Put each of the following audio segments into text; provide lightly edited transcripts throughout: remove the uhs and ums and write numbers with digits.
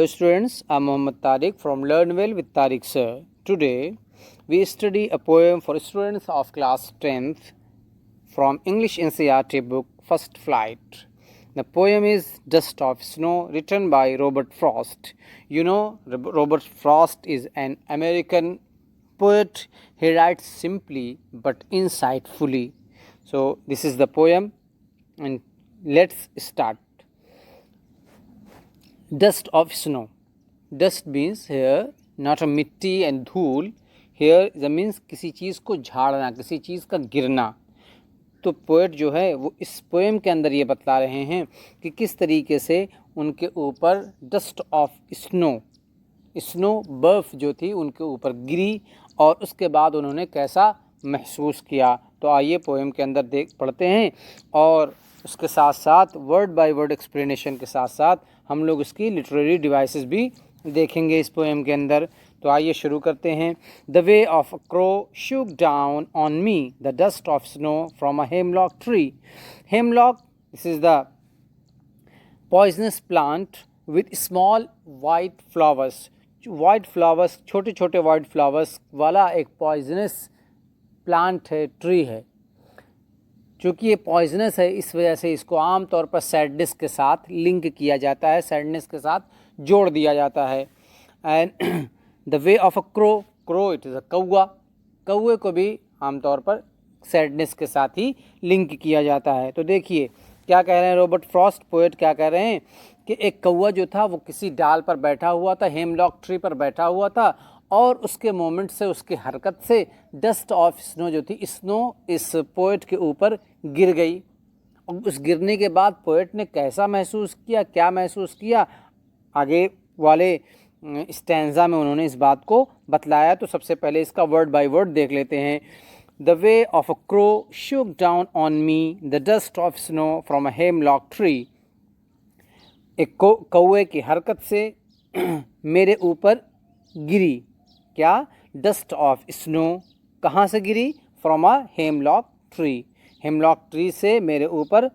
Hello students, I'm Mohammad Tariq from Learn Well with Tariq Sir. Today we study a poem for students of class 10th from English NCERT book First Flight. The poem is Dust of Snow, written by Robert Frost. You know, Robert Frost is an American poet. He writes simply but insightfully. So this is the poem and let's start. Dust of snow. Dust means here not a मिट्टी and धूल. Here the means किसी चीज़ को झाड़ना, किसी चीज़ का गिरना. तो poet जो है वो इस पोएम के अंदर ये बतला रहे हैं कि किस तरीके से उनके ऊपर डस्ट ऑफ स्नो बर्फ़ जो थी उनके ऊपर गिरी और उसके बाद उन्होंने कैसा महसूस किया. तो आइए पोएम के अंदर पढ़ते हैं और उसके साथ साथ वर्ड बाय वर्ड एक्सप्लेनेशन के साथ साथ हम लोग उसकी लिटरेरी डिवाइसेस भी देखेंगे इस पोएम के अंदर. तो आइए शुरू करते हैं. The way of a crow shook down on me the dust of snow from a hemlock tree. Hemlock, this is the poisonous plant with small white flowers, छोटे छोटे वाइट फ्लावर्स वाला एक पॉइजनस प्लांट है, tree है. चूँकि ये poisonous है इस वजह से इसको आम तौर पर सैडनेस के साथ लिंक किया जाता है, सैडनेस के साथ जोड़ दिया जाता है. And the way of a crow it is a कौवे को भी आमतौर पर सैडनेस के साथ ही लिंक किया जाता है. तो देखिए क्या कह रहे हैं रॉबर्ट फ्रॉस्ट पोएट, क्या कह रहे हैं कि एक कौवा जो था वो किसी डाल पर बैठा हुआ था, हेमलॉक ट्री पर बैठा हुआ था और उसके मोमेंट से, उसकी हरकत से डस्ट ऑफ स्नो जो थी, स्नो इस पोएट के ऊपर गिर गई. और उस गिरने के बाद पोएट ने कैसा महसूस किया, क्या महसूस किया, आगे वाले स्टैंजा में उन्होंने इस बात को बतलाया. तो सबसे पहले इसका वर्ड बाय वर्ड देख लेते हैं. The way of a crow shook down on me the dust of snow from a hemlock tree. एक कौवे की हरकत से मेरे ऊपर गिरी क्या, डस्ट ऑफ स्नो. कहाँ से गिरी, from a hemlock tree. Hemlock tree से मेरे ऊपर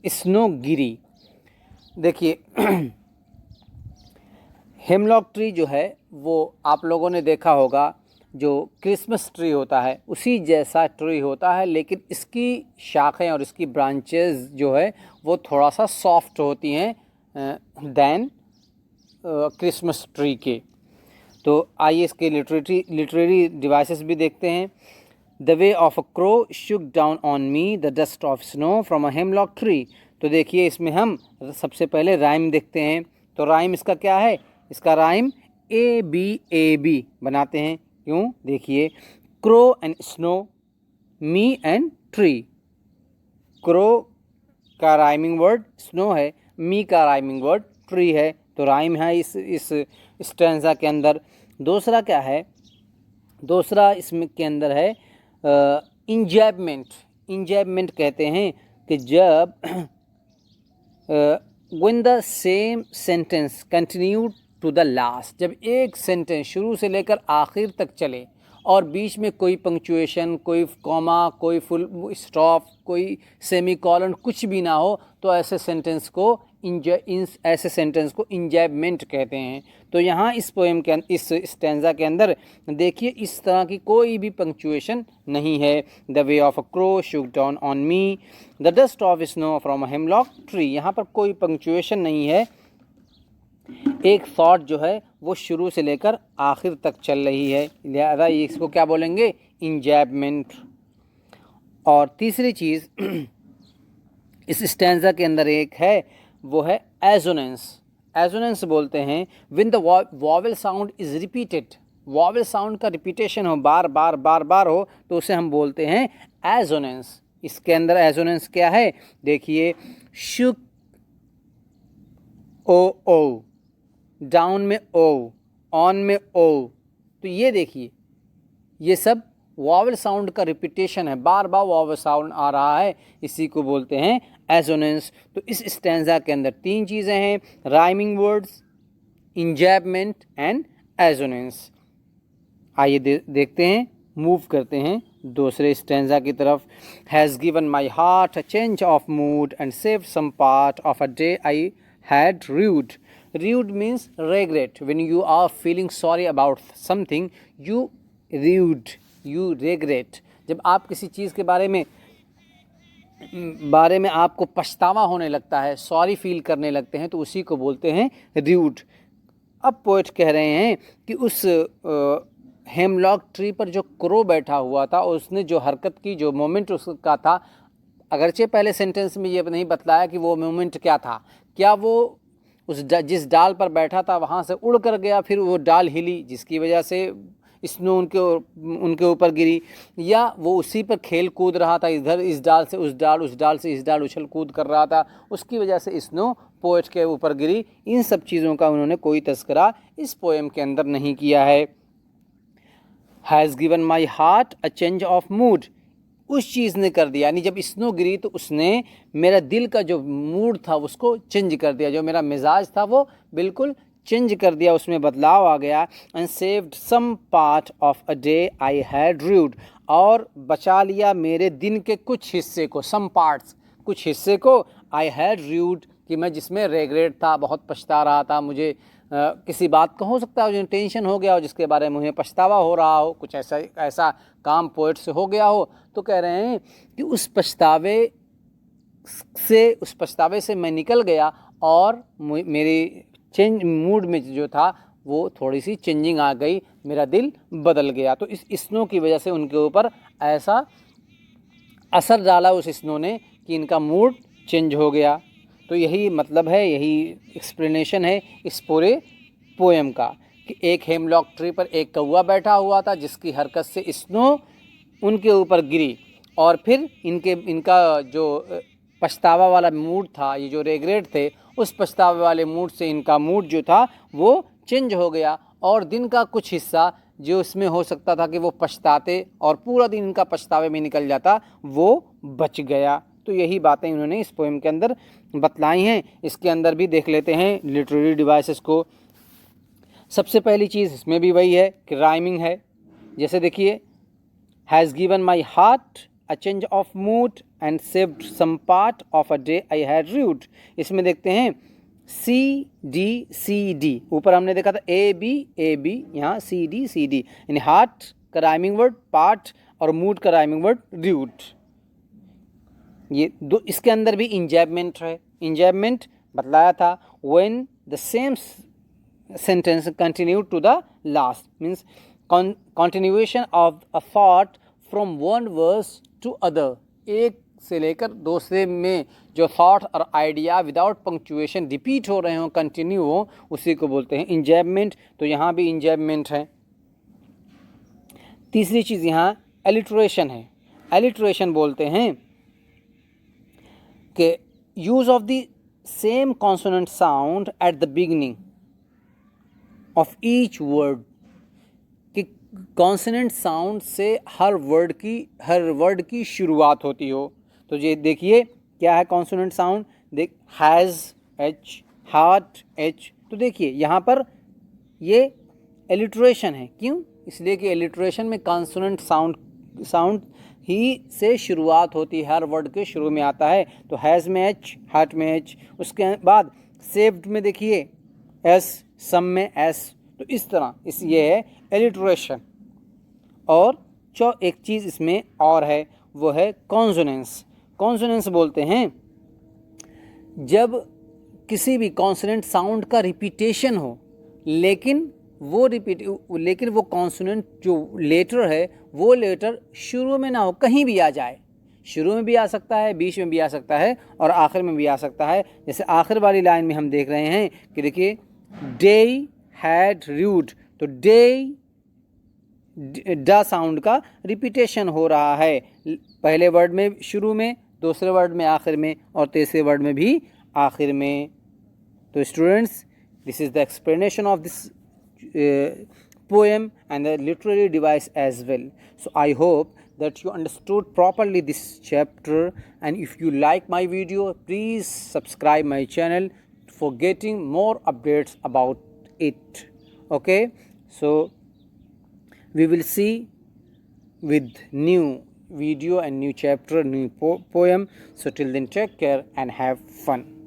स्नो गिरी. देखिए हेमलॉक ट्री जो है वो आप लोगों ने देखा होगा, जो क्रिसमस ट्री होता है उसी जैसा ट्री होता है, लेकिन इसकी शाखें और इसकी ब्रांचेस जो है वो थोड़ा सा सॉफ्ट होती हैं दैन क्रिसमस ट्री के. तो आइए इसके लिटरेरी डिवाइसेस भी देखते हैं. The way of a crow Shuk down on me the dust of snow from a hemlock tree. तो देखिए इसमें हम सबसे पहले राइम देखते हैं. तो राइम इसका क्या है, इसका राइम ए बी बनाते हैं. क्यों, देखिए crow and snow, me and tree. Crow का राइमिंग वर्ड स्नो है, मी का राइमिंग वर्ड ट्री है. तो राइम है इस स्टैंजा के अंदर. दूसरा क्या है, दूसरा इसमें के अंदर है इंजैबमेंट कहते हैं कि जब when the same sentence continued to the last, जब एक सेंटेंस शुरू से लेकर आखिर तक चले और बीच में कोई पंक्चुएशन, कोई कॉमा, कोई फुल स्टॉप, कोई सेमीकोलन कुछ भी ना हो, तो ऐसे सेंटेंस को इंजैबमेंट कहते हैं. तो यहाँ इस पोएम के इस स्टैंजा के अंदर देखिए इस तरह की कोई भी पंक्चुएशन नहीं है. The way of a crow shook down on me the dust of snow from a hemlock tree. यहाँ पर कोई पंक्चुएशन नहीं है, एक थॉट जो है वो शुरू से लेकर आखिर तक चल रही है, लिहाजा इसको क्या बोलेंगे, इंजैबमेंट. और तीसरी चीज़ इस स्टैंजा के अंदर एक है, वो है एजोनेंस बोलते हैं when the vowel sound is repeated. Vowel sound का रिपीटेशन हो, बार बार हो, तो उसे हम बोलते हैं एजोनेंस. इसके अंदर एजोनेंस क्या है, देखिए शुक ओ, डाउन में ओ, ऑन में ओ. तो ये देखिए ये सब वॉवेल साउंड का रिपीटेशन है, बार वॉवेल साउंड आ रहा है, इसी को बोलते हैं एजोनेंस. तो इस स्टैंजा के अंदर तीन चीज़ें हैं, राइमिंग वर्ड्स, इंजैबमेंट एंड एजोनेंस. आइए देखते हैं, मूव करते हैं दूसरे स्टैंजा की तरफ. Has given my heart a change of mood and saved some part of a day I had rued. rude means regret. When you are feeling sorry about something, you rude, you regret. जब आप किसी चीज़ के बारे में आपको पछतावा होने लगता है, सॉरी फील करने लगते हैं, तो उसी को बोलते हैं रूड. अब पोएट कह रहे हैं कि उस हेमलॉक ट्री पर जो क्रो बैठा हुआ था, उसने जो हरकत की, जो मोमेंट उसका था, अगरचे पहले सेंटेंस में ये नहीं बतलाया कि वो मोमेंट क्या था. क्या वो जिस डाल पर बैठा था वहाँ से उड़ कर गया, फिर वो डाल हिली जिसकी वजह से स्नो उनके ऊपर गिरी, या वो उसी पर खेल कूद रहा था, इधर इस डाल से उस डाल, उस डाल से इस डाल उछल कूद कर रहा था, उसकी वजह से स्नो पोएट के ऊपर गिरी. इन सब चीज़ों का उन्होंने कोई तस्करा इस पोएम के अंदर नहीं किया है. Has given my heart a change of mood, उस चीज़ ने कर दिया, यानी जब स्नो गिरी तो उसने मेरा दिल का जो मूड था उसको चेंज कर दिया, जो मेरा मिजाज था वो बिल्कुल चेंज कर दिया, उसमें बदलाव आ गया. And saved some part of a day I had rued, और बचा लिया मेरे दिन के कुछ हिस्से को, सम पार्ट्स, कुछ हिस्से को, आई हैड रूड, कि मैं जिसमें रेग्रेट था, बहुत पछता रहा था, मुझे किसी बात का हो सकता है जो टेंशन हो गया हो, जिसके बारे में मुझे पछतावा हो रहा हो, कुछ ऐसा काम पोएट से हो गया हो, तो कह रहे हैं कि उस पछतावे से मैं निकल गया और मेरी चेंज मूड में जो था वो थोड़ी सी चेंजिंग आ गई, मेरा दिल बदल गया. तो इस स्नो की वजह से उनके ऊपर ऐसा असर डाला उस स्नो ने कि इनका मूड चेंज हो गया. तो यही मतलब है, यही एक्सप्लेनेशन है इस पूरे पोएम का, कि एक हेमलॉक ट्री पर एक कौवा बैठा हुआ था जिसकी हरकत से स्नो उनके ऊपर गिरी, और फिर इनका जो पछतावा वाला मूड था, ये जो रेग्रेट थे, उस पछतावे वाले मूड से इनका मूड जो था वो चेंज हो गया, और दिन का कुछ हिस्सा जो इसमें हो सकता था कि वो पछताते और पूरा दिन इनका पछतावे में निकल जाता, वो बच गया. तो यही बातें इन्होंने इस पोएम के अंदर बतलाई हैं. इसके अंदर भी देख लेते हैं लिटरेरी डिवाइसेस को. सबसे पहली चीज़ इसमें भी वही है कि राइमिंग है. जैसे देखिए, has given my heart a change of mood and saved some part of a day I had rued. इसमें देखते हैं C-D-C-D, ऊपर हमने देखा था A-B, यहाँ C-D-C-D, यानी हार्ट का राइमिंग वर्ड पार्ट और मूड का राइमिंग वर्ड रूड. ये दो, इसके अंदर भी इंजैबमेंट है. इंजैबमेंट बतलाया था, when the same sentence continue to the last, means continuation of a thought from one verse to other, एक से लेकर दूसरे में जो थॉट और आइडिया विदाउट पंक्चुएशन रिपीट हो रहे हों, कंटिन्यू हो, उसी को बोलते हैं इंजैबमेंट. तो यहाँ भी इंजैबमेंट है. तीसरी चीज़ यहाँ एलिट्रेशन है. एलिट्रेशन बोलते हैं कि use of the same consonant sound at the beginning of each word, कि कॉन्सोनेंट साउंड से हर वर्ड की शुरुआत होती हो. तो ये देखिए क्या है कॉन्सोनेंट साउंड, देख हैज़ एच, हार्ट एच. तो देखिए यहाँ पर ये एलिट्रेशन है. क्यों? इसलिए कि एलिट्रेशन में कॉन्सोनेंट साउंड ही से शुरुआत होती है, हर वर्ड के शुरू में आता है. तो हैज़ में एच, हार्ट में एच, उसके बाद सेव्ड में देखिए एस, सम में एस. तो इस तरह ये है एलिट्रेशन. और एक चीज़ इसमें और है, वो है कॉन्सोनेंस. कॉन्सोनेंस बोलते हैं जब किसी भी कॉन्सोनेंट साउंड का रिपीटेशन हो, लेकिन वो कॉन्सोनेंट जो लेटर है वो लेटर शुरू में ना हो, कहीं भी आ जाए. शुरू में भी आ सकता है, बीच में भी आ सकता है, और आखिर में भी आ सकता है. जैसे आखिर वाली लाइन में हम देख रहे हैं कि देखिए डे हैड रूड, तो डे ड साउंड का रिपीटेशन हो रहा है, पहले वर्ड में शुरू में, दूसरे वर्ड में आखिर में, और तीसरे वर्ड में भी आखिर में. तो students, this is the explanation of this poem and the literary device as well. So I hope that you understood properly this chapter, and if you like my video, please subscribe my channel for getting more updates about it. Okay, so we will see with new video and new chapter, new poem. So till then, take care and have fun.